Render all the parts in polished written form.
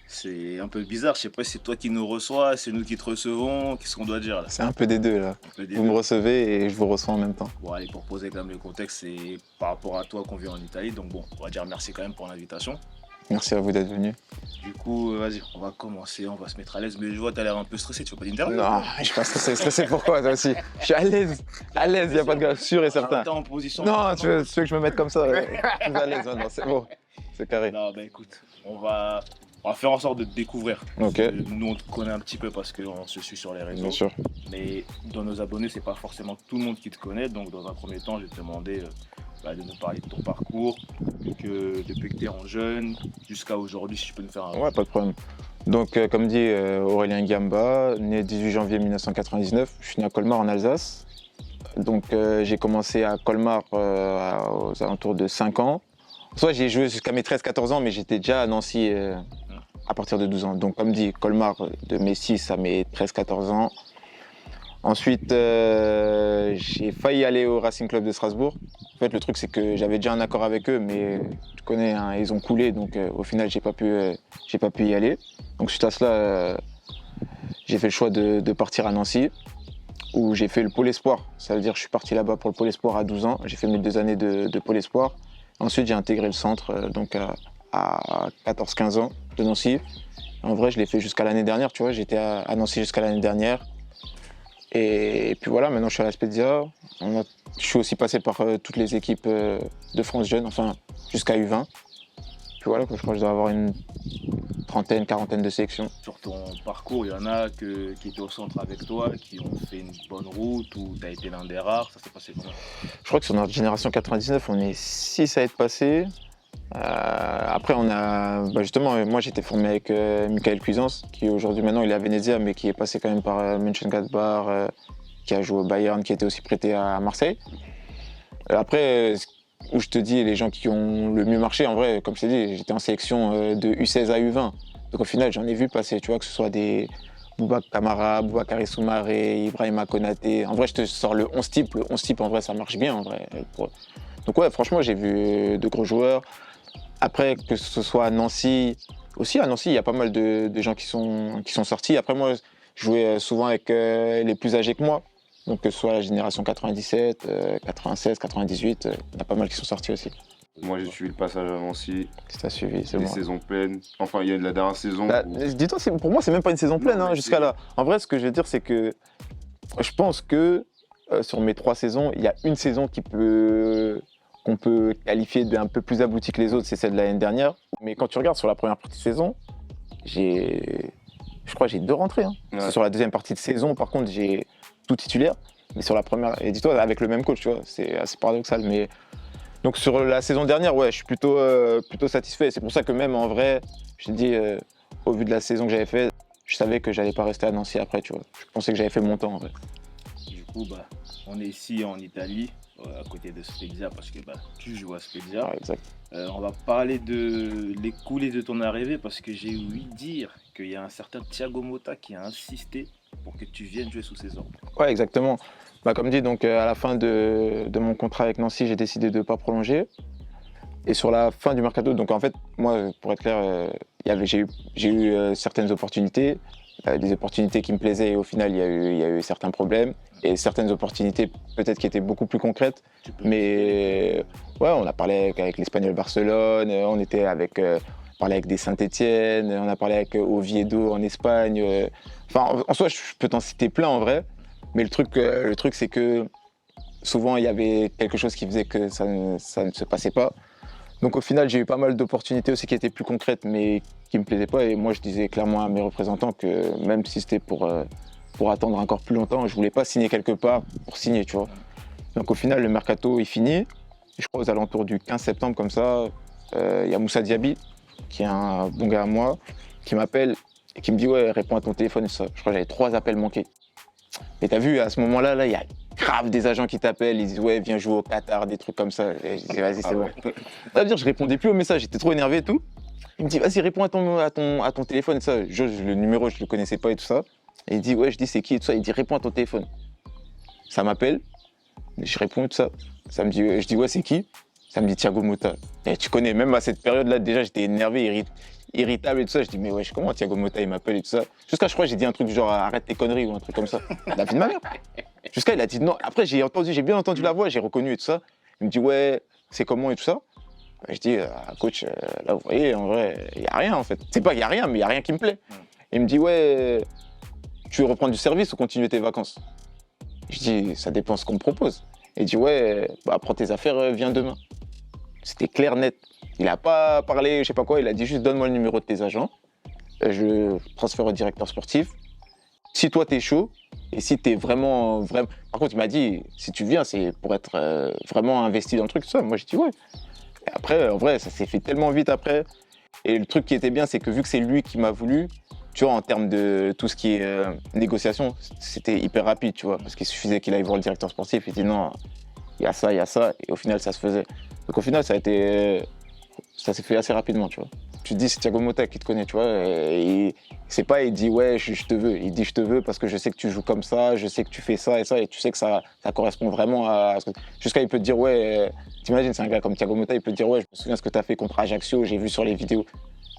C'est un peu bizarre, je sais pas si c'est toi qui nous reçois, c'est nous qui te recevons, qu'est-ce qu'on doit dire là? C'est un peu des deux là. Un peu des Vous me deux. recevez et je vous reçois en même temps. Bon allez, pour poser quand même le contexte, c'est par rapport à toi qu'on vient en Italie, donc bon, on va dire merci quand même pour l'invitation. Merci à vous d'être venu. Du coup, vas-y, on va commencer, on va se mettre à l'aise, mais je vois t'as l'air un peu stressé, tu veux pas d'interview? Non, je suis pas stressé. Stressé pourquoi toi aussi? Je suis à l'aise, y a pas de gars, sûr et certain. T'es en position. Non, tu veux que je me mette comme ça? Je suis à l'aise maintenant, c'est bon. C'est carré. Non, bah écoute, on va faire en sorte de te découvrir. Ok. Nous, on te connaît un petit peu parce qu'on se suit sur les réseaux. Bien sûr. Mais dans nos abonnés, c'est pas forcément tout le monde qui te connaît. Donc, dans un premier temps, je vais te demander de nous parler de ton parcours, depuis que tu es en jeune jusqu'à aujourd'hui, si tu peux nous faire un. Ouais, pas de problème. Donc, comme dit Aurélien Gamba, né 18 janvier 1999, je suis né à Colmar en Alsace. Donc, j'ai commencé à Colmar aux alentours de 5 ans. Soit j'ai joué jusqu'à mes 13-14 ans, mais j'étais déjà à Nancy à partir de 12 ans. Donc, comme dit, Colmar de mes 6 à mes 13-14 ans. Ensuite, j'ai failli aller au Racing Club de Strasbourg. En fait, le truc, c'est que j'avais déjà un accord avec eux, mais tu connais, hein, ils ont coulé, donc au final, j'ai pas pu y aller. Donc, suite à cela, j'ai fait le choix de partir à Nancy, où j'ai fait le pôle espoir. Ça veut dire que je suis parti là-bas pour le pôle espoir à 12 ans. J'ai fait mes 2 années de pôle espoir. Ensuite, j'ai intégré le centre donc à 14-15 ans de Nancy. En vrai, je l'ai fait jusqu'à l'année dernière, tu vois. J'étais à Nancy jusqu'à l'année dernière. Et puis voilà, maintenant je suis à la Spezia. Je suis aussi passé par toutes les équipes de France Jeunes, enfin jusqu'à U20. Puis voilà, je crois que je dois avoir une trentaine, quarantaine de sélections. Sur ton parcours, il y en a qui étaient au centre avec toi, qui ont fait une bonne route, ou tu as été l'un des rares, ça s'est passé comment? Je crois que sur notre génération 99, on est 6 à être passés. Après, on a justement, moi j'étais formé avec Michael Cuisance, qui aujourd'hui maintenant il est à Venezia, mais qui est passé quand même par Mönchengladbach, qui a joué au Bayern, qui était aussi prêté à Marseille. Après, où je te dis, les gens qui ont le mieux marché, en vrai, comme je t'ai dit, j'étais en sélection de U16 à U20. Donc au final, j'en ai vu passer, tu vois, que ce soit des Boubacar Kamara, Boubacar Soumaré, Ibrahima Konaté. En vrai, je te sors le 11 type. Le 11 type, en vrai, ça marche bien, en vrai. Donc ouais, franchement, j'ai vu de gros joueurs. Après, que ce soit à Nancy, aussi à Nancy, il y a pas mal de gens qui sont sortis. Après, moi, je jouais souvent avec les plus âgés que moi. Donc, que ce soit la génération 97, 96, 98, il y en a pas mal qui sont sortis aussi. Moi, j'ai suivi le passage à Nancy, Si t'as suivi, c'est les bon. saisons pleines. Enfin, il y a de la dernière saison. Bah, dis-toi, pour moi, c'est même pas une saison pleine Non, hein, mais jusqu'à là. En vrai, ce que je veux dire, c'est que je pense que sur mes 3 saisons, il y a une saison qu'on peut qualifier d'un peu plus aboutie que les autres, c'est celle de l'année dernière. Mais quand tu regardes sur la première partie de saison, je crois que j'ai 2 rentrées. Hein. Ouais. C'est sur la deuxième partie de saison, par contre, j'ai tout titulaire. Mais sur la première, et dis-toi, avec le même coach, tu vois, c'est assez paradoxal. Mais donc sur la saison dernière, ouais, je suis plutôt satisfait. C'est pour ça que même en vrai, je te dis, au vu de la saison que j'avais faite, je savais que j'allais pas rester à Nancy après, tu vois. Je pensais que j'avais fait mon temps en vrai. Du coup, on est ici en Italie, à côté de Spezia, parce que tu joues à Spezia. Ouais, exact. On va parler de les coulisses de ton arrivée, parce que j'ai ouï dire qu'il y a un certain Thiago Motta qui a insisté pour que tu viennes jouer sous ses ordres. Ouais, exactement. Comme dit, donc à la fin de mon contrat avec Nancy, j'ai décidé de ne pas prolonger. Et sur la fin du mercato, donc en fait, moi, pour être clair, j'ai eu certaines opportunités, des opportunités qui me plaisaient et au final, il y a eu certains problèmes et certaines opportunités peut-être qui étaient beaucoup plus concrètes. Mais ouais, on a parlé avec l'Espagnol Barcelone, on parlait avec des Saint-Étienne, on a parlé avec Oviedo en Espagne. Enfin, en soi, je peux t'en citer plein en vrai. Mais le truc, c'est que souvent, il y avait quelque chose qui faisait que ça ne se passait pas. Donc au final, j'ai eu pas mal d'opportunités aussi qui étaient plus concrètes, mais qui me plaisaient pas. Et moi, je disais clairement à mes représentants que même si c'était pour attendre encore plus longtemps, je voulais pas signer quelque part pour signer, tu vois. Donc au final, le mercato, il finit. Je crois aux alentours du 15 septembre, comme ça, il y a Moussa Diaby, qui est un bon gars à moi, qui m'appelle et qui me dit « Ouais, réponds à ton téléphone. » Je crois que j'avais 3 appels manqués. Et t'as vu, à ce moment-là, il y a grave des agents qui t'appellent, ils disent ouais, viens jouer au Qatar, des trucs comme ça. Et je dis vas-y, c'est bon. Ça veut dire, je répondais plus aux messages, j'étais trop énervé et tout. Il me dit vas-y, réponds à ton téléphone et ça. Le numéro, je le connaissais pas et tout ça. Et il dit ouais, je dis c'est qui et tout ça. Il dit réponds à ton téléphone. Ça m'appelle, je réponds et tout ça. Je dis ouais, c'est qui? Ça me dit Thiago Motta. Et tu connais, même à cette période-là, déjà, j'étais énervé, irritable et tout ça. Je dis, mais wesh, comment Thiago Motta, il m'appelle et tout ça. Jusqu'à, je crois, j'ai dit un truc du genre, arrête tes conneries ou un truc comme ça. La vie de ma mère. Jusqu'à, il a dit non. Après, j'ai bien entendu la voix, j'ai reconnu et tout ça. Il me dit, ouais, c'est comment et tout ça. Je dis, coach, là, vous voyez, en vrai, il n'y a rien en fait. C'est pas qu'il n'y a rien, mais il n'y a rien qui me plaît. Il me dit, ouais, tu veux reprendre du service ou continuer tes vacances? Je dis, ça dépend ce qu'on me propose. Il dit, ouais, bah, prends tes affaires, viens demain. C'était clair, net. Il n'a pas parlé, je sais pas quoi, il a dit juste, donne-moi le numéro de tes agents. Je transfère au directeur sportif. Si toi, t'es chaud, et si t'es vraiment... Par contre, il m'a dit, si tu viens, c'est pour être vraiment investi dans le truc, tout ça. Moi, je dis, ouais. Et après, en vrai, ça s'est fait tellement vite après. Et le truc qui était bien, c'est que vu que c'est lui qui m'a voulu, tu vois, en termes de tout ce qui est négociation, c'était hyper rapide, tu vois. Parce qu'il suffisait qu'il aille voir le directeur sportif, il dit non, il y a ça, et au final, ça se faisait. Donc au final, ça s'est fait assez rapidement, tu vois. Tu te dis, c'est Thiago Motta qui te connaît, tu vois, et c'est pas, il dit, ouais, je te veux. Il dit, je te veux parce que je sais que tu joues comme ça, je sais que tu fais ça, et tu sais que ça correspond vraiment à ce que... Jusqu'à, il peut te dire, ouais, t'imagines, c'est un gars comme Thiago Motta, il peut te dire, ouais, je me souviens ce que t'as fait contre Ajaccio, j'ai vu sur les vidéos.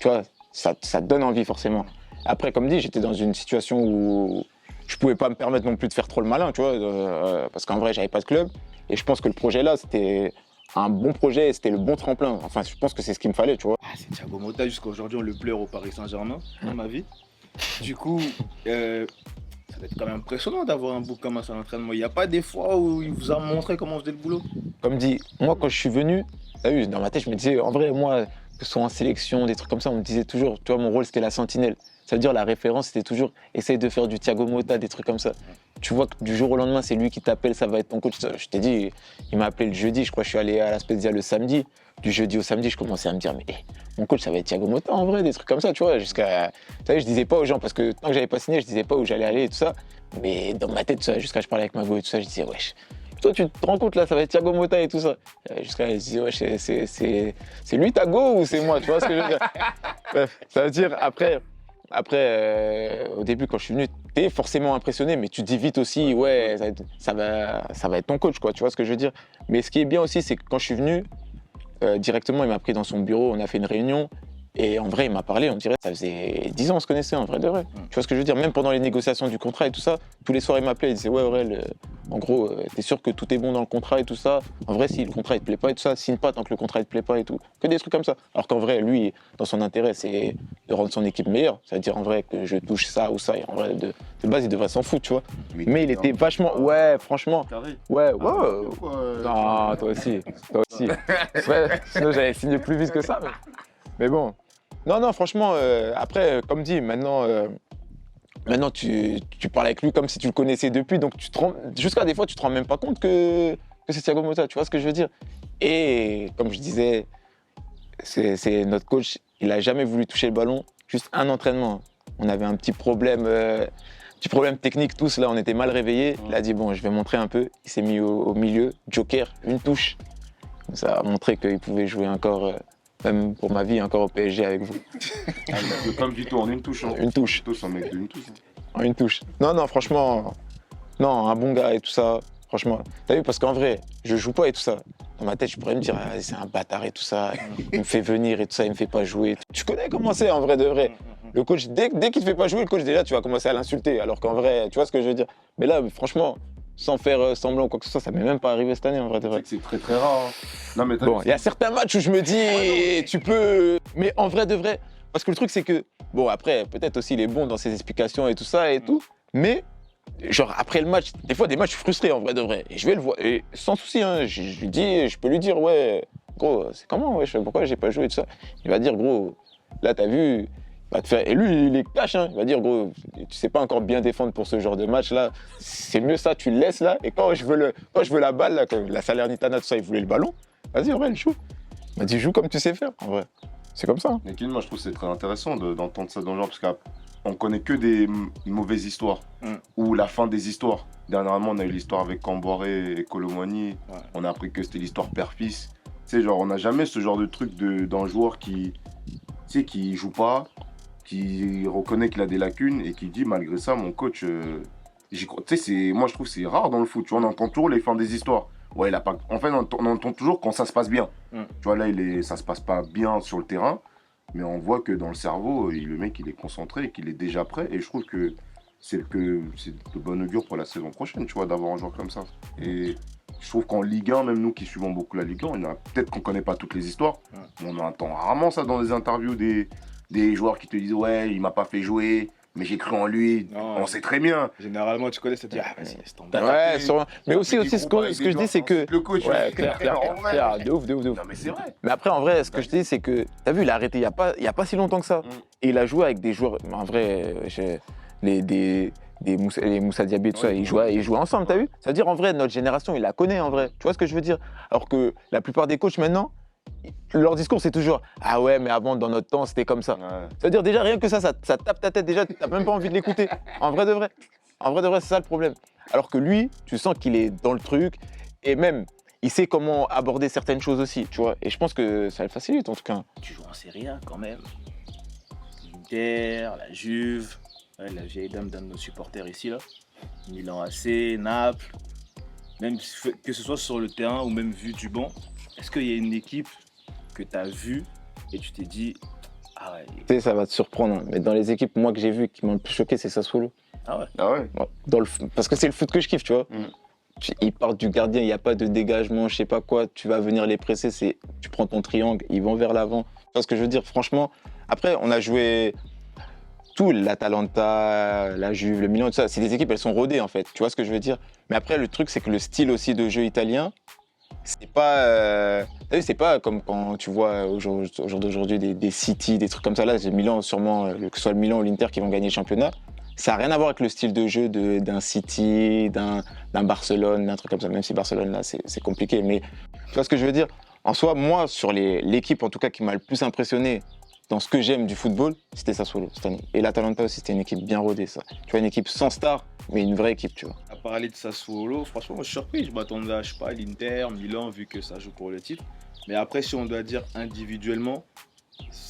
Tu vois, ça te donne envie, forcément. Après, comme dit, j'étais dans une situation où je pouvais pas me permettre non plus de faire trop le malin, tu vois, parce qu'en vrai, j'avais pas de club, et je pense que le projet là, c'était un bon projet, c'était le bon tremplin. Enfin, je pense que c'est ce qu'il me fallait, tu vois. Ah, c'est Thiago Motta, jusqu'à aujourd'hui, on le pleure au Paris Saint-Germain, dans ma vie. Du coup, ça va être quand même impressionnant d'avoir un bouc comme ça à l'entraînement. Il n'y a pas des fois où il vous a montré comment on faisait le boulot? Comme dit, moi, quand je suis venu, t'as vu, dans ma tête, je me disais, en vrai, moi, que ce soit en sélection, des trucs comme ça, on me disait toujours, tu vois, mon rôle, c'était la sentinelle. Ça veut dire, la référence, c'était toujours, essaye de faire du Thiago Motta, des trucs comme ça. Tu vois que du jour au lendemain, c'est lui qui t'appelle, ça va être ton coach. Je t'ai dit, il m'a appelé le jeudi, je crois que je suis allé à la Spezia le samedi. Du jeudi au samedi, je commençais à me dire, mais mon coach, ça va être Thiago Motta en vrai, des trucs comme ça, tu vois. Jusqu'à, tu sais, je disais pas aux gens, parce que tant que j'avais pas signé, je disais pas où j'allais aller et tout ça. Mais dans ma tête, jusqu'à je parlais avec Mago et tout ça, je disais, wesh, toi, tu te rends compte là, ça va être Thiago Motta et tout ça. Jusqu'à, je disais, wesh, c'est lui ta go ou c'est moi, tu vois ce que je veux dire. Bref, ça veut dire, après, au début, quand je suis venu, t'es forcément impressionné, mais tu te dis vite aussi, ouais, ça va être ton coach, quoi, tu vois ce que je veux dire. Mais ce qui est bien aussi, c'est que quand je suis venu, directement, il m'a pris dans son bureau, on a fait une réunion, et en vrai, il m'a parlé, on dirait, ça faisait 10 ans on se connaissait, en vrai de vrai. Tu vois ce que je veux dire, même pendant les négociations du contrat et tout ça, tous les soirs, il m'appelait, il disait, ouais, Aurel, en gros, t'es sûr que tout est bon dans le contrat et tout ça. En vrai, si le contrat, il te plaît pas et tout ça, signe pas tant que le contrat, il te plaît pas et tout. Que des trucs comme ça. Alors qu'en vrai, lui, dans son intérêt, c'est de rendre son équipe meilleure. Ça veut dire, en vrai, que je touche ça ou ça, et en vrai, de base, il devrait s'en foutre, tu vois. Mais il était vachement, ouais, franchement, ouais. Non, toi aussi. Ouais, sinon, j'avais signé plus vite que ça, mais bon. Non, franchement, après, comme dit, maintenant, tu parles avec lui comme si tu le connaissais depuis, donc jusqu'à des fois, tu te rends même pas compte que c'est Thiago Motta, tu vois ce que je veux dire? Et comme je disais, c'est notre coach, il a jamais voulu toucher le ballon, juste un entraînement. On avait un petit problème technique tous, là, on était mal réveillés. Il a dit, bon, je vais montrer un peu. Il s'est mis au milieu, joker, une touche. Ça a montré qu'il pouvait jouer encore... même pour ma vie, encore au PSG avec vous. Pas du tout en une touche. Hein. Une touche. C'est un mec d'une touche. En une touche. Non, franchement, non, un bon gars et tout ça. Franchement, t'as vu, parce qu'en vrai, je joue pas et tout ça. Dans ma tête, je pourrais me dire, ah, c'est un bâtard et tout ça. Il me fait venir et tout ça, il me fait pas jouer. Tu connais comment c'est en vrai de vrai. Le coach, dès qu'il te fait pas jouer, le coach, déjà, tu vas commencer à l'insulter. Alors qu'en vrai, tu vois ce que je veux dire. Mais là, franchement, sans faire semblant ou quoi que ce soit, ça m'est même pas arrivé cette année en vrai de vrai. C'est très très rare. Hein. Non, mais bon, il y a certains matchs où je me dis, tu peux. Mais en vrai de vrai, parce que le truc c'est que, bon après, peut-être aussi il est bon dans ses explications et tout ça et tout, mais genre après le match, des fois des matchs frustrés en vrai de vrai. Et je vais le voir, et sans souci, hein, je peux lui dire, ouais, gros, c'est comment, ouais, pourquoi j'ai pas joué et tout ça. Il va dire, gros, là t'as vu. Va te faire... Et lui, il est cash, hein. Il va dire, gros, tu sais pas encore bien défendre pour ce genre de match là. C'est mieux ça, tu le laisses là. Et quand je veux la balle, là, quand la Salernitana, tout ça, il voulait le ballon. Vas-y, Aurel, joue. Il m'a dit, joue comme tu sais faire, en vrai. C'est comme ça. Hein. Mais moi, je trouve que c'est très intéressant d'entendre ça dans le genre, parce qu'on connaît que des mauvaises histoires, ou la fin des histoires. Dernièrement, on a eu l'histoire avec Camboiré et Colomani. Ouais. On a appris que c'était l'histoire père-fils. Tu sais, genre, on n'a jamais ce genre de truc d'un joueur qui joue pas, qui reconnaît qu'il a des lacunes et qui dit malgré ça mon coach tu sais, moi je trouve que c'est rare dans le foot, tu vois, on entend toujours les fins des histoires. Ouais, il a pas, en fait on entend toujours quand ça se passe bien. Tu vois, là ça se passe pas bien sur le terrain, Mais on voit que dans le cerveau, le mec, il est concentré et qu'il est déjà prêt. Et je trouve que c'est de bon augure pour la saison prochaine, tu vois, d'avoir un joueur comme ça. Et je trouve qu'en Ligue 1, même nous qui suivons beaucoup la Ligue 1, peut-être qu'on ne connaît pas toutes les histoires, mais on entend rarement ça dans les interviews des joueurs qui te disent « Ouais, il m'a pas fait jouer, mais j'ai cru en lui. » On sait très bien. Généralement, tu connais, ça te dit « Ah, vas-y, laisse tomber. » Ouais, mais aussi ce que je dis, c'est que... Le coach, ouais, clair, de ouf. Non, mais c'est vrai. Mais après, en vrai, ce que je dis, c'est que, t'as vu, il a arrêté il y a pas si longtemps que ça. Et il a joué avec des joueurs, en vrai, les Moussa Diaby et tout ça, ils jouaient ensemble, t'as vu? Ça veut dire, en vrai, notre génération, il la connaît, en vrai. Tu vois ce que je veux dire? Alors que la plupart des coachs, maintenant, leur discours, c'est toujours « Ah ouais, mais avant, dans notre temps, c'était comme ça. » Ça veut dire, déjà, rien que ça tape ta tête, déjà, t'as même pas envie de l'écouter. En vrai de vrai. En vrai de vrai, c'est ça le problème. Alors que lui, tu sens qu'il est dans le truc, et même, il sait comment aborder certaines choses aussi, tu vois. Et je pense que ça le facilite, en tout cas. Tu joues en Serie A, quand même. L'Inter, la Juve, ouais, la vieille dame d'un de nos supporters ici, là. Milan AC, Naples. Même que ce soit sur le terrain ou même vu du banc, est-ce qu'il y a une équipe que tu as vue et tu t'es dit « Ah ouais. » Tu sais, ça va te surprendre, mais dans les équipes, moi, que j'ai vu qui m'ont le plus choqué, c'est Sassuolo. Ah ouais. Ah ouais. Parce que c'est le foot que je kiffe, tu vois. Ils partent du gardien, il n'y a pas de dégagement, je sais pas quoi, tu vas venir les presser, tu prends ton triangle, ils vont vers l'avant. Tu vois ce que je veux dire, franchement. Après, on a joué tout, l'Atalanta, la Juve, le Milan, tout ça. C'est des équipes, elles sont rodées, en fait. Tu vois ce que je veux dire. Mais après, le truc, c'est que le style aussi de jeu italien, c'est pas... t'as vu, c'est pas comme quand tu vois au jour d'aujourd'hui des City, des trucs comme ça. Là, c'est Milan, sûrement, que ce soit le Milan ou l'Inter qui vont gagner le championnat. Ça n'a rien à voir avec le style de jeu d'un City, d'un Barcelone, d'un truc comme ça. Même si Barcelone, là, c'est compliqué. Mais tu vois ce que je veux dire? En soi, moi, sur l'équipe, en tout cas, qui m'a le plus impressionné dans ce que j'aime du football, c'était Sassuolo cette année. Et l'Atalanta aussi, c'était une équipe bien rodée, ça. Tu vois, une équipe sans star, mais une vraie équipe, tu vois. À parler de Sassuolo, franchement, moi, je suis surpris. Je m'attendais à, je sais pas, l'Inter, Milan, vu que ça joue pour le titre. Mais après, si on doit dire individuellement,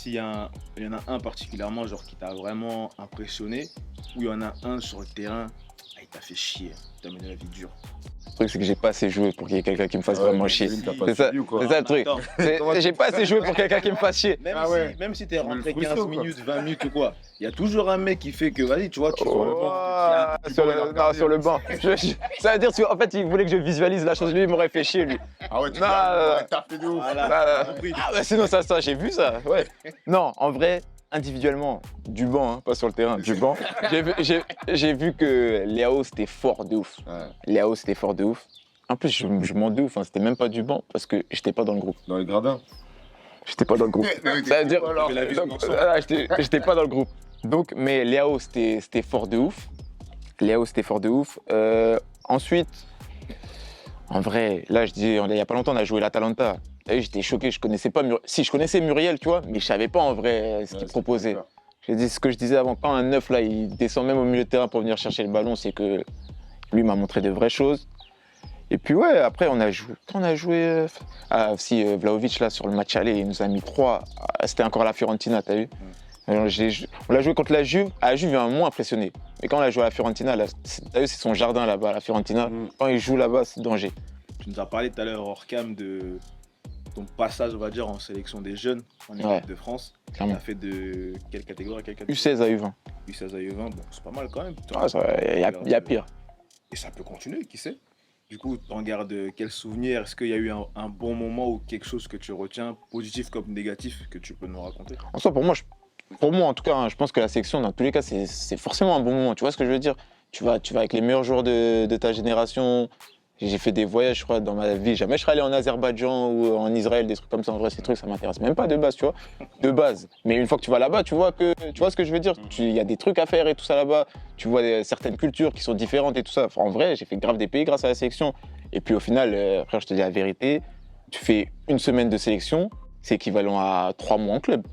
il y en a un particulièrement genre qui t'a vraiment impressionné, ou il y en a un sur le terrain, il t'a fait chier, il t'a mené la vie dure. Le truc, c'est que j'ai pas assez joué pour qu'il y ait quelqu'un qui me fasse vraiment chier. C'est ça le truc. J'ai pas assez joué pour quelqu'un qui me fasse chier. Même si t'es rentré 15 minutes, 20 minutes ou quoi, il y a toujours un mec qui fait que, vas-y, tu vois, tu sur le banc. Sur le banc. Ça veut dire qu'en fait, il voulait que je visualise la chose. Lui, il m'aurait fait chier, lui. Ah ouais, tu t'as fait de ouf. Sinon, ça, j'ai vu ça. Ouais. Non, en vrai, individuellement, du banc, hein, pas sur le terrain, du banc. J'ai vu que Léao, c'était fort de ouf. Léao, c'était fort de ouf. En plus, je m'en de ouf, hein, c'était même pas du banc parce que j'étais pas dans le groupe. Dans les gradins. J'étais pas dans le groupe. Ça veut dire, j'étais pas dans le groupe. Donc, mais Léao, c'était fort de ouf. Léao, c'était fort de ouf. Ensuite, en vrai, là, je dis, il y a pas longtemps, on a joué l'Atalanta. J'étais choqué, je connaissais pas Si, je connaissais Muriel, tu vois, mais je savais pas en vrai ce qu'il proposait. J'ai dit ce que je disais avant, quand un neuf là, il descend même au milieu de terrain pour venir chercher le ballon, c'est que lui m'a montré de vraies choses. Et puis ouais, après on a joué, Vlahovic là sur le match aller, il nous a mis 3. C'était encore à la Fiorentina, t'as vu? On l'a joué contre la Juve. À la Juve, il m'a moins impressionné. Mais quand on l'a joué à la Fiorentina, t'as vu, c'est son jardin là-bas, à la Fiorentina. Quand il joue là-bas, c'est danger. Tu nous as parlé tout à l'heure hors cam de ton passage, on va dire, en sélection des jeunes en équipe de France. Tu as fait de quelle catégorie à quelle catégorie? U16 à U20. U16 à U20, bon, c'est pas mal quand même. Il y a pire. Et ça peut continuer, qui sait? Du coup, tu en gardes quel souvenir? Est-ce qu'il y a eu un bon moment ou quelque chose que tu retiens, positif comme négatif, que tu peux nous raconter? En soi, pour moi en tout cas, hein, je pense que la sélection, dans tous les cas, c'est forcément un bon moment. Tu vois ce que je veux dire? Tu vas avec les meilleurs joueurs de ta génération. J'ai fait des voyages, je crois, dans ma vie. Jamais je serais allé en Azerbaïdjan ou en Israël, des trucs comme ça. En vrai, ces trucs, ça m'intéresse même pas de base, tu vois. De base. Mais une fois que tu vas là-bas, tu vois ce que je veux dire. Il y a des trucs à faire et tout ça là-bas. Tu vois certaines cultures qui sont différentes et tout ça. Enfin, en vrai, j'ai fait grave des pays grâce à la sélection. Et puis au final, frère, je te dis la vérité, tu fais une semaine de sélection, c'est équivalent à 3 mois en club.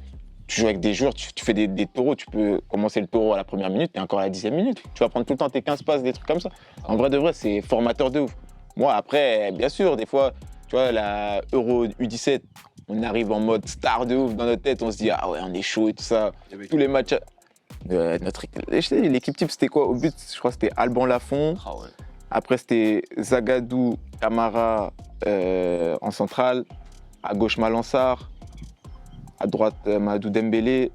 Tu joues avec des joueurs, tu fais des taureaux, tu peux commencer le taureau à la première minute et encore à la 10e minute. Tu vas prendre tout le temps tes 15 passes, des trucs comme ça. En vrai de vrai, c'est formateur de ouf. Moi, après, bien sûr, des fois, tu vois, la Euro U17, on arrive en mode star de ouf dans notre tête, on se dit, ah ouais, on est chaud et tout ça. Tous les matchs. L'équipe type, c'était quoi? Au but, je crois que c'était Alban Lafont. Ah ouais. Après, c'était Zagadou, Camara en centrale. À gauche, Malansar. À droite, Mamadou Dembélé.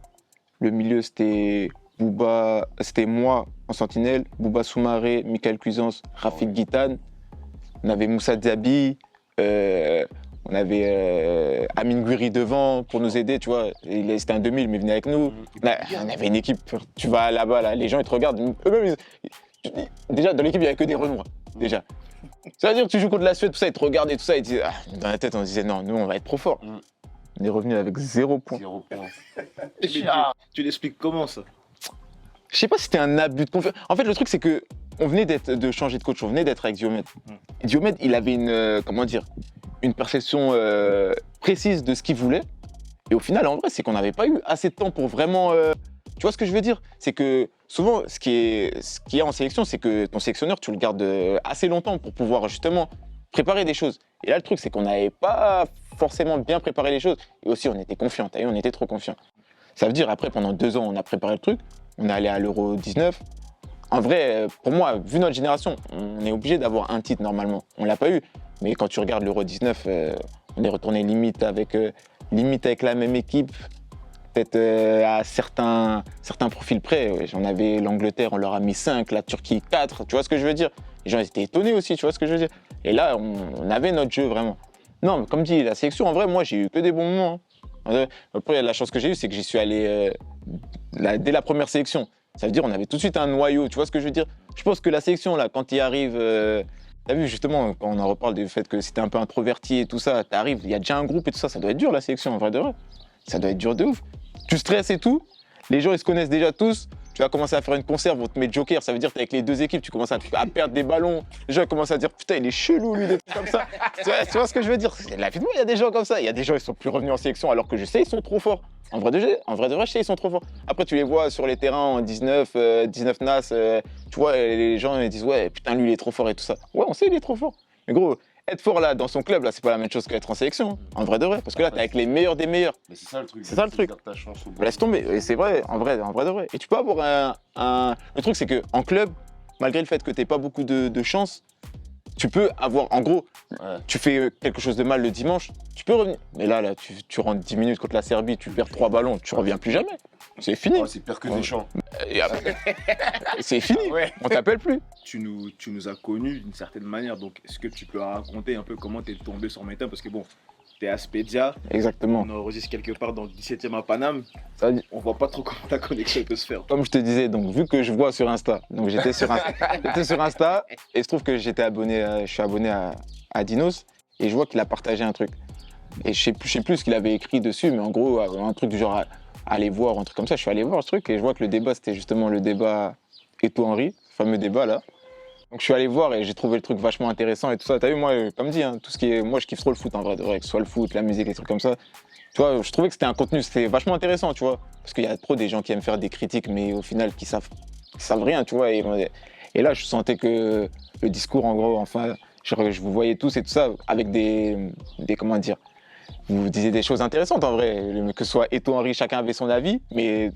Le milieu, c'était moi en sentinelle, Bouba Soumaré, Michael Cuisance, Rafik Guitane. On avait Moussa Diaby, on avait Amine Gouiri devant pour nous aider, tu vois. C'était un 2000, mais il venait avec nous. On avait une équipe, tu vas là-bas, là, les gens ils te regardent. Eux-mêmes, déjà, dans l'équipe, il n'y avait que des Renois, déjà. Ça veut dire que tu joues contre la Suède, tout ça, ils te regardent et tout ça, ils disent, dans la tête, on se disait, non, nous, on va être trop forts. On est revenu avec 0 point. 0 point. Tu l'expliques comment ça? Je sais pas si c'était un abus de confiance. En fait, le truc, c'est que on venait de changer de coach, on venait d'être avec Diomède. Diomède, il avait une perception précise de ce qu'il voulait. Et au final, en vrai, c'est qu'on n'avait pas eu assez de temps pour vraiment. Tu vois ce que je veux dire? C'est que souvent, ce qui est en sélection, c'est que ton sélectionneur, tu le gardes assez longtemps pour pouvoir justement préparer des choses. Et là, le truc, c'est qu'on n'avait pas forcément bien préparé les choses. Et aussi, on était confiants. T'as vu, on était trop confiants. Ça veut dire, après, pendant 2 ans, on a préparé le truc. On est allé à l'Euro 19. En vrai, pour moi, vu notre génération, on est obligé d'avoir un titre normalement. On l'a pas eu. Mais quand tu regardes l'Euro 19, on est retourné limite avec la même équipe. Peut-être à certains profils près. Ouais. J'en avais l'Angleterre, on leur a mis 5, la Turquie 4. Tu vois ce que je veux dire? Les gens étaient étonnés aussi, tu vois ce que je veux dire? Et là, on avait notre jeu vraiment. Non, mais comme dit, la sélection, en vrai, moi, j'ai eu que des bons moments. Hein. Après, la chance que j'ai eue, c'est que j'y suis allé dès la première sélection. Ça veut dire qu'on avait tout de suite un noyau, tu vois ce que je veux dire? Je pense que la sélection, là, quand il arrive, t'as vu justement, quand on en reparle du fait que c'était un peu introverti et tout ça, t'arrives, il y a déjà un groupe et tout ça doit être dur la sélection, en vrai de vrai. Ça doit être dur de ouf. Tu stresses et tout, les gens ils se connaissent déjà tous, tu vas commencer à faire une conserve, on te met joker, ça veut dire que t'es avec les 2 équipes, tu commences à perdre des ballons, les gens ils commencent à dire putain il est chelou lui, des trucs comme ça. tu vois ce que je veux dire? La vie de moi, il y a des gens comme ça, il y a des gens ils sont plus revenus en sélection alors que je sais ils sont trop forts. En vrai de vrai, je sais ils sont trop forts. Après tu les vois sur les terrains en 19 NAS, tu vois les gens ils disent ouais putain lui il est trop fort et tout ça. Ouais on sait il est trop fort. Mais gros, être fort là dans son club là c'est pas la même chose qu'être en sélection, en vrai de vrai, parce que là t'es avec les meilleurs des meilleurs. Mais c'est ça le truc. C'est ça le truc. Ta chance au Laisse tomber, et c'est vrai, en vrai de vrai. Et tu peux avoir le truc c'est que en club, malgré le fait que t'aies pas beaucoup de chance, tu peux avoir, en gros, tu fais quelque chose de mal le dimanche, tu peux revenir. Mais là tu rentres 10 minutes contre la Serbie, tu perds 3 ballons, tu reviens plus jamais. C'est fini. Oh, c'est pire que Deschamps. Et après, c'est fini, Ouais. on t'appelle plus. Tu nous as connus d'une certaine manière, donc est-ce que tu peux raconter un peu comment t'es tombé sur Maïta? Parce que bon, t'es à Spedia, Exactement. on enregistre quelque part dans le 17e à Paname, Ça dit- on voit pas trop comment ta connexion peut se faire. Comme je te disais, donc vu que je vois sur Insta, donc j'étais sur Insta et il se trouve que je suis abonné à Dinos et je vois qu'il a partagé un truc. Et je sais plus ce qu'il avait écrit dessus, mais en gros un truc du genre aller voir, un truc comme ça. Je suis allé voir ce truc et je vois que le débat c'était justement le débat Eto'o-Henry, ce fameux débat là. Donc je suis allé voir et j'ai trouvé le truc vachement intéressant et tout ça. T'as vu, moi, comme dit, hein, tout ce qui est, moi je kiffe trop le foot en vrai, de vrai, que ce soit le foot, la musique, les trucs comme ça. Tu vois, je trouvais que c'était un contenu, c'était vachement intéressant, tu vois, parce qu'il y a trop des gens qui aiment faire des critiques, mais au final qui savent rien, tu vois. Et là, je sentais que le discours, en gros, enfin, je vous voyais tous et tout ça avec des comment dire, vous disiez des choses intéressantes en vrai, que ce soit Eto'o-Henry, chacun avait son avis, mais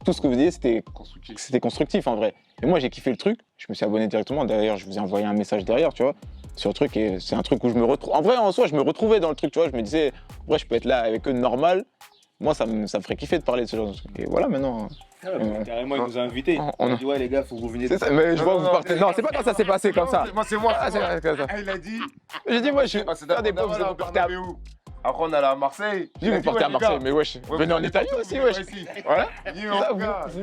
tout ce que vous disiez, c'était constructif en vrai. Et moi, j'ai kiffé le truc, je me suis abonné directement. D'ailleurs, je vous ai envoyé un message derrière, tu vois, sur le truc. Et c'est un truc où je me retrouve. En vrai, en soi, je me retrouvais dans le truc, tu vois. Je me disais, ouais, je peux être là avec eux normal. Moi, ça me ferait kiffer de parler de ce genre de truc. Et voilà, maintenant. Carrément, il nous a invités. On a dit, ouais, les gars, faut que vous veniez. C'est ça, mais je vois que vous partez. Non, c'est pas quand ça s'est passé comme ça. C'est moi. Ah, c'est comme ça. Il a dit. J'ai dit, moi, je vais faire des pauvres, vous partez à. Après, on allait à Marseille. Dis, vous partez à Marseille, mais wesh, venez en Italie aussi, wesh. Voilà.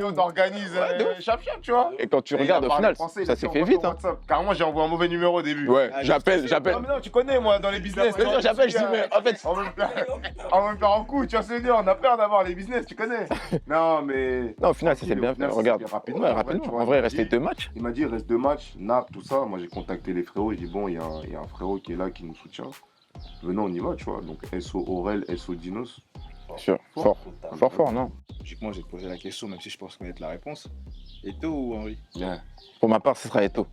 On organise chap, tu vois. Et quand tu regardes, au final, ça s'est fait vite. Carrément, j'ai envoyé un mauvais numéro au début. Ouais, j'appelle. Non, mais non, tu connais, moi, dans les business. J'appelle, je dis, mais en fait. On va me faire un coup, tu vois ce que je veux dire. On a peur d'avoir les business, tu connais. Non, mais. Non, au final, ça s'est bien fait. Regarde. Rapidement. En vrai, il restait 2 matchs. Il m'a dit, il reste 2 matchs, Naples, tout ça. Moi, j'ai contacté les frérots. J'ai dit, bon, il y a un frérot qui est là, qui nous soutient. Venons, on y va, tu vois. Donc, SO Aurel, SO Dinos. Sûr, fort, non. Logiquement, j'ai posé la question, même si je pense connaître la réponse. Eto'o ou Henry? Yeah. Pour ma part, ce sera Eto'o.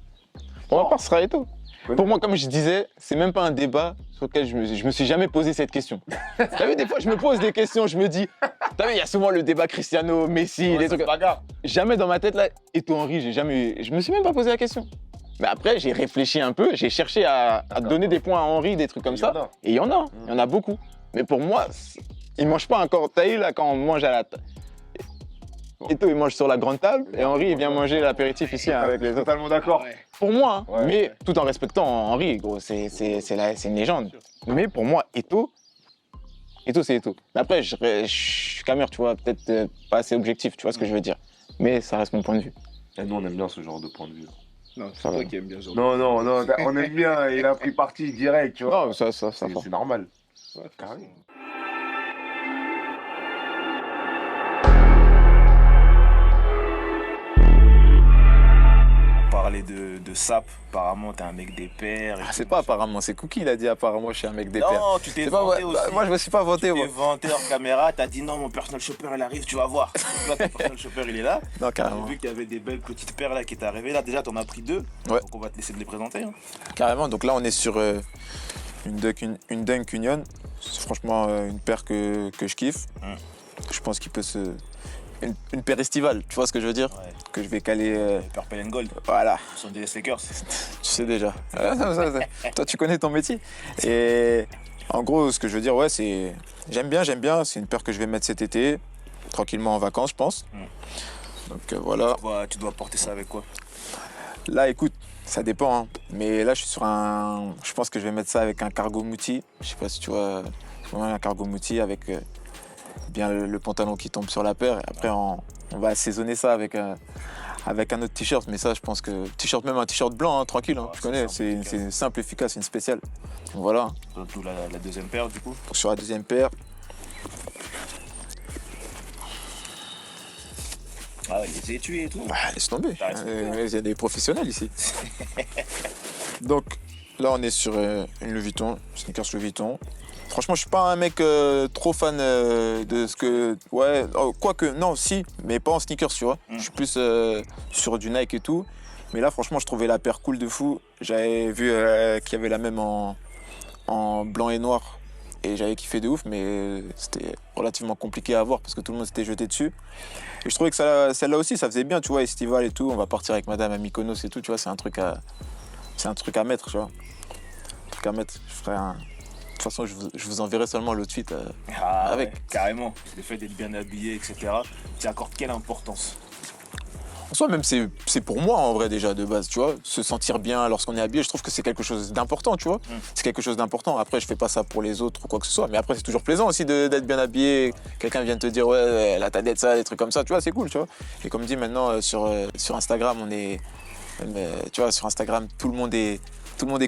Pour moi, comme je disais, c'est même pas un débat sur lequel je me suis jamais posé cette question. T'as vu, des fois, je me pose des questions, je me dis, t'as vu, il y a souvent le débat Cristiano, Messi, des trucs. Jamais dans ma tête, là, Eto'o-Henry, je me suis même pas posé la question. Mais après, j'ai réfléchi un peu, j'ai cherché à donner des points à Henry, des trucs comme ça. Et il y en a beaucoup. Mais pour moi, il mange pas encore. T'as eu là quand on mange à la table. Eto, il mange sur la grande table et Henri, il vient manger l'apéritif ici avec les autres. Totalement d'accord. Ouais. Pour moi, hein, Ouais. mais tout en respectant Henri, gros, c'est une légende. Mais pour moi, Eto, c'est Eto. Mais après, je suis camère, tu vois, peut-être pas assez objectif, tu vois ce que je veux dire. Mais ça reste mon point de vue. Et nous, on aime bien ce genre de point de vue. Non, c'est Ça toi va. qui aimes bien ce genre. Non, on aime bien. Il a pris parti direct, tu vois. Non, ça C'est va. normal. Ouais, Carrément. Parler de sap, apparemment t'es un mec des pères. Ah, c'est pas apparemment, c'est Cookie, il a dit apparemment, je suis un mec des pères. Non, tu t'es C'est pas vanté moi, aussi. moi, je me suis pas vanté, Tu moi. t'es vanté hors caméra, t'as dit non, mon personal shopper il arrive, tu vas voir. Là, ton personal shopper il est là. Non, J'ai carrément. vu qu'il y avait des belles petites paires là qui étaient arrivées. Là, déjà, t'en as pris 2. Ouais. Donc, on va te laisser de les présenter. Hein. Carrément, donc là, on est sur une Dunk Union. C'est franchement une paire que je kiffe. Je pense qu'il peut se. Une paire estivale, tu vois ce que je veux dire? Ouais. Que je vais caler. Purple and Gold, Voilà. ce sont des Lakers. Tu sais déjà. Toi, tu connais ton métier. Et en gros, ce que je veux dire, ouais, c'est. J'aime bien. C'est une paire que je vais mettre cet été, tranquillement en vacances, je pense. Donc voilà. Tu dois porter ça avec quoi? Là, écoute, ça dépend. Hein. Mais là, je suis sur un. Je pense que je vais mettre ça avec un cargo mouti. Je sais pas si tu vois. Un cargo mouti avec bien le pantalon qui tombe sur la paire. Et après, on va assaisonner ça avec un autre t-shirt. Mais ça, je pense que. T-shirt, même un t-shirt blanc, hein, tranquille. Hein, Ouais, tu connais. c'est C'est simple, efficace, une spéciale. Donc voilà. Surtout la deuxième paire, du coup. Sur la deuxième paire. Ah ouais, les étuis et tout. Ah, laisse tomber. Ah, c'est Il y a des professionnels ici. Donc là, on est sur une Louis Vuitton, sneakers Louis Vuitton. Franchement, je suis pas un mec trop fan de ce que. Ouais, quoique, non, si, mais pas en sneakers, tu vois. Je suis plus sur du Nike et tout. Mais là, franchement, je trouvais la paire cool de fou. J'avais vu qu'il y avait la même en blanc et noir. Et j'avais kiffé de ouf, mais c'était relativement compliqué à avoir parce que tout le monde s'était jeté dessus. Et je trouvais que celle-là aussi, ça faisait bien, tu vois, estival et tout. On va partir avec madame à Mykonos et tout, tu vois, c'est un truc à mettre, tu vois. Un truc à mettre. Je ferai un. De toute façon, je vous enverrai seulement l'outfit Ah, avec. ouais, carrément. Le fait d'être bien habillé, etc. Tu accordes quelle importance? En soi, même, c'est pour moi, en vrai, déjà, de base, tu vois. Se sentir bien lorsqu'on est habillé, je trouve que c'est quelque chose d'important, tu vois. C'est quelque chose d'important. Après, je fais pas ça pour les autres ou quoi que ce soit. Mais après, c'est toujours plaisant aussi d'être bien habillé. Quelqu'un vient te dire, ouais, là, t'as d'être ça, des trucs comme ça, tu vois, c'est cool, tu vois. Et comme dit maintenant, sur Instagram, on est. Tu vois, sur Instagram, tout le monde est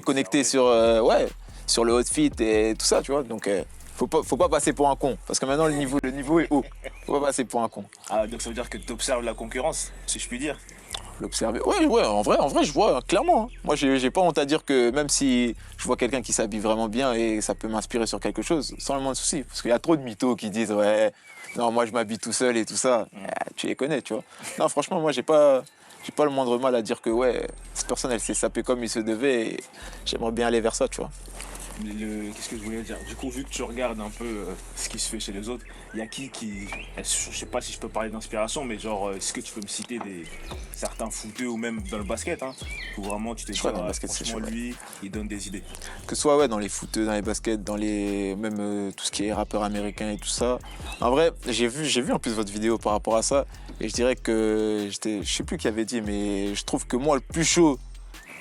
connecté sur le outfit et tout ça, tu vois. Donc, faut pas passer pour un con. Parce que maintenant, le niveau est haut. Faut pas passer pour un con. Ah, donc ça veut dire que tu observes la concurrence, si je puis dire. L'observer. Ouais, en vrai, je vois clairement. Hein. Moi, j'ai pas honte à dire que même si je vois quelqu'un qui s'habille vraiment bien et ça peut m'inspirer sur quelque chose, sans le moindre souci. Parce qu'il y a trop de mythos qui disent, ouais, non, moi, je m'habille tout seul et tout ça. Tu les connais, tu vois. Non, franchement, moi, j'ai pas le moindre mal à dire que, ouais, cette personne, elle s'est sapée comme il se devait et j'aimerais bien aller vers ça, tu vois. Qu'est-ce que je voulais dire? Du coup, vu que tu regardes un peu ce qui se fait chez les autres, il y a qui. Je sais pas si je peux parler d'inspiration, mais genre, est-ce que tu peux me citer certains footeux ou même dans le basket, hein, où vraiment tu te dis, Ouais, dans le basket, c'est franchement, chaud, lui, il donne des idées. Que ce soit dans les footeux, dans les baskets, dans les même tout ce qui est rappeurs américains et tout ça. En vrai, j'ai vu en plus votre vidéo par rapport à ça et je dirais que je sais plus qui avait dit, mais je trouve que moi le plus chaud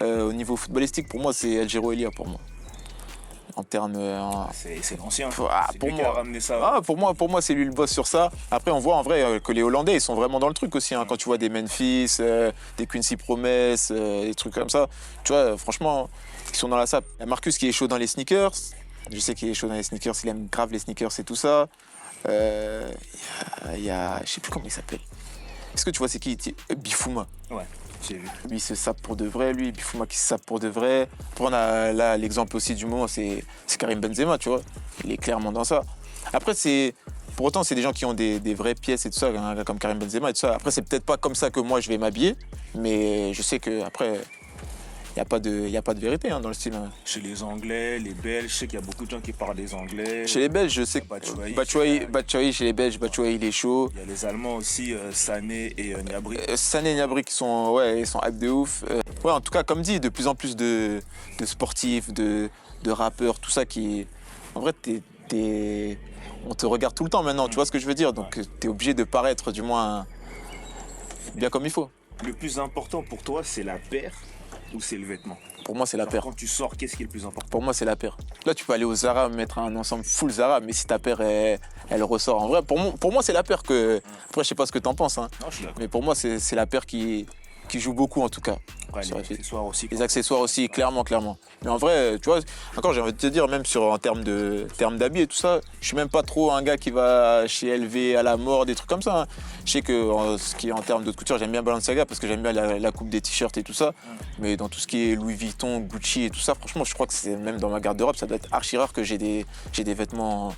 au niveau footballistique pour moi c'est El Giro Elia pour moi. En termes C'est l'ancien. C'est pour lui qui a moi. ramené ça. Pour moi c'est lui le boss sur ça. Après on voit en vrai que les Hollandais ils sont vraiment dans le truc aussi. Hein. Quand tu vois des Memphis, des Quincy Promes, des trucs comme ça, tu vois franchement ils sont dans la sape. Il y a Marcus qui est chaud dans les sneakers. Je sais qu'il est chaud dans les sneakers, il aime grave les sneakers et tout ça. Il y a je sais plus comment il s'appelle. Est-ce que tu vois c'est qui? Bifuma. Ouais, j'ai vu. Lui, il se sape pour de vrai, lui. Bifuma qui se sape pour de vrai. Après, on a là l'exemple aussi du moment, c'est Karim Benzema, tu vois. Il est clairement dans ça. Après, pour autant, c'est des gens qui ont des vraies pièces et tout ça, hein, comme Karim Benzema et tout ça. Après, c'est peut-être pas comme ça que moi, je vais m'habiller. Mais je sais qu'après, il n'y a pas de vérité hein, dans le style. Hein. Chez les Anglais, les Belges, je sais qu'il y a beaucoup de gens qui parlent des Anglais. Chez les Belges, je sais que Batshuayi, chez les Belges, Batshuayi, il est chaud. Il y a les Allemands aussi, Sané et Gnabry. Sané et Gnabry qui sont, ils sont hype de ouf. Ouais, en tout cas, comme dit, de plus en plus de sportifs, de rappeurs, tout ça qui... En vrai, on te regarde tout le temps maintenant, tu vois ce que je veux dire? Donc tu es obligé de paraître du moins bien comme il faut. Le plus important pour toi, c'est la paire ou c'est le vêtement? Pour moi, c'est la paire. Quand tu sors, qu'est-ce qui est le plus important? Pour moi, c'est la paire. Là, tu peux aller au Zara, mettre un ensemble full Zara, mais si ta paire, elle ressort en vrai, pour moi c'est la paire que... Après, je sais pas ce que t'en penses, hein, Non, je suis d'accord. mais pour moi, c'est la paire qui joue beaucoup, en tout cas. Ouais, les accessoires aussi. Les accessoires aussi, clairement. Mais en vrai, tu vois, encore, j'ai envie de te dire, même en termes d'habits et tout ça, je suis même pas trop un gars qui va chez LV à la mort, des trucs comme ça. Hein. Je sais que ce qui est en termes de couture, j'aime bien Balenciaga parce que j'aime bien la coupe des t-shirts et tout ça. Mais dans tout ce qui est Louis Vuitton, Gucci et tout ça, franchement, je crois que c'est même dans ma garde-robe, ça doit être archi rare que j'ai des vêtements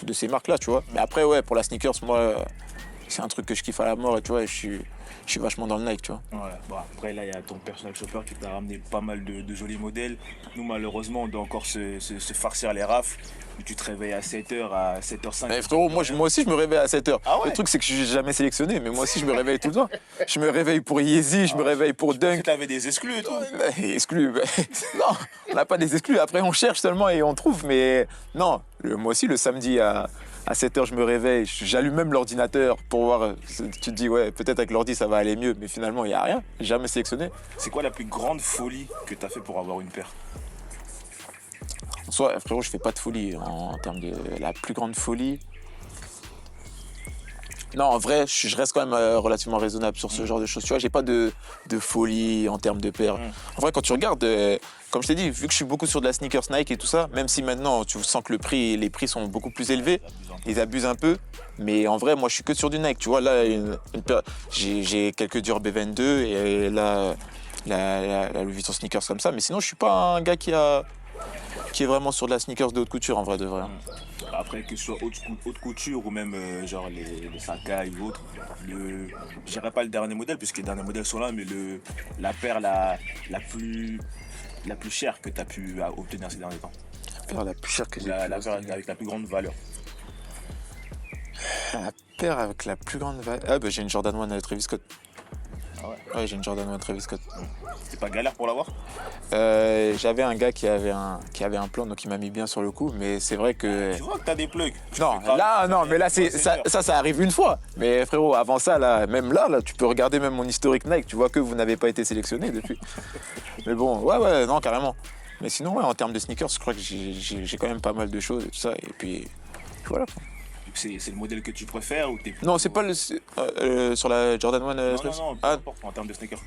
de ces marques-là, tu vois. Mais après, ouais, pour la sneakers, moi, c'est un truc que je kiffe à la mort et tu vois, je suis vachement dans le Nike, tu vois. Ouais, bon, après, là, il y a ton personal shopper qui t'a ramené pas mal de jolis modèles. Nous, malheureusement, on doit encore se farcir les rafles. Tu te réveilles à 7h, à 7h05. Mais frérot, moi aussi, je me réveille à 7h. Ah ouais? Le truc, c'est que je suis jamais sélectionné, mais moi aussi, je me réveille tout le temps. Je me réveille pour Yeezy, je me réveille pour Dunk. Tu avais des exclus et tout. Exclus. Non, on n'a pas des exclus. Après, on cherche seulement et on trouve. Mais non, moi aussi, le samedi à 7h, je me réveille. J'allume même l'ordinateur pour voir. Tu te dis, ouais, peut-être avec l'ordi, ça va aller mieux. Mais finalement, il n'y a rien. Jamais sélectionné. C'est quoi la plus grande folie que tu as fait pour avoir une paire? En soi, frérot, je fais pas de folie en termes de la plus grande folie. Non, en vrai, je reste quand même relativement raisonnable sur ce genre de choses. Tu vois, j'ai pas de folie en termes de paires. En vrai, quand tu regardes, comme je t'ai dit, vu que je suis beaucoup sur de la sneakers Nike et tout ça, même si maintenant tu sens que les prix sont beaucoup plus élevés, ils abusent un peu. Mais en vrai, moi, je suis que sur du Nike. Tu vois, là, j'ai quelques Dior B22 et là, la Louis Vuitton sneakers comme ça. Mais sinon, je suis pas un gars qui est vraiment sur de la sneakers de haute couture, en vrai de vrai. Après, que ce soit haute couture ou même genre les Sakai ou autres, je dirais pas le dernier modèle, puisque les derniers modèles sont là, mais la paire la plus chère que tu as pu obtenir ces derniers temps. La paire la plus chère que j'ai La paire avec la plus grande valeur. La paire avec la plus grande valeur. Ah, bah j'ai une Jordan 1 Travis Scott. Ah ouais? Ouais, j'ai une Jordan 1 Travis Scott. C'était pas galère pour l'avoir? J'avais un gars qui avait un plan, donc il m'a mis bien sur le coup, mais c'est vrai que... Tu vois que t'as des plugs. Non, là, non, mais là, ça arrive une fois. Mais frérot, avant ça, là, même là, tu peux regarder même mon historique Nike, tu vois que vous n'avez pas été sélectionné depuis. Mais bon, ouais, non, carrément. Mais sinon, ouais, en termes de sneakers, je crois que j'ai quand même pas mal de choses et tout ça, et puis voilà. C'est le modèle que tu préfères ou t'es... Non, c'est pas sur la Jordan 1. Non, peu importe, en termes de sneakers.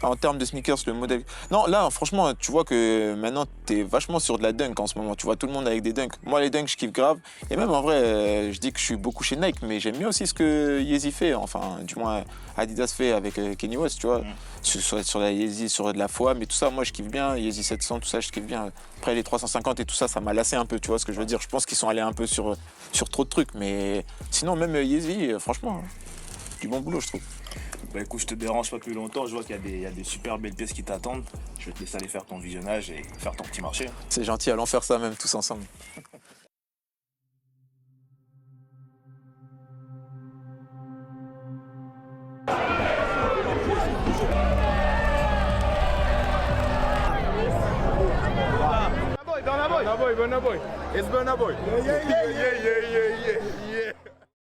En termes de sneakers, le modèle... Non, là, franchement, tu vois que maintenant, t'es vachement sur de la dunk en ce moment. Tu vois tout le monde avec des dunks. Moi, les dunks, je kiffe grave. Et même, en vrai, je dis que je suis beaucoup chez Nike, mais j'aime bien aussi ce que Yeezy fait. Enfin, du moins, Adidas fait avec Kanye West, tu vois. Sur la Yeezy, sur de la foi, mais tout ça, moi, je kiffe bien. Yeezy 700, tout ça, je kiffe bien. Après, les 350 et tout ça, ça m'a lassé un peu, tu vois ce que je veux dire. Je pense qu'ils sont allés un peu sur trop de trucs. Mais sinon, même Yeezy, franchement, du bon boulot, je trouve. Bah écoute, je te dérange pas plus longtemps, je vois qu'il y a des super belles pièces qui t'attendent. Je vais te laisser aller faire ton visionnage et faire ton petit marché. C'est gentil, allons faire ça même tous ensemble. Burna Boy. It's Burna Boy. Yeah.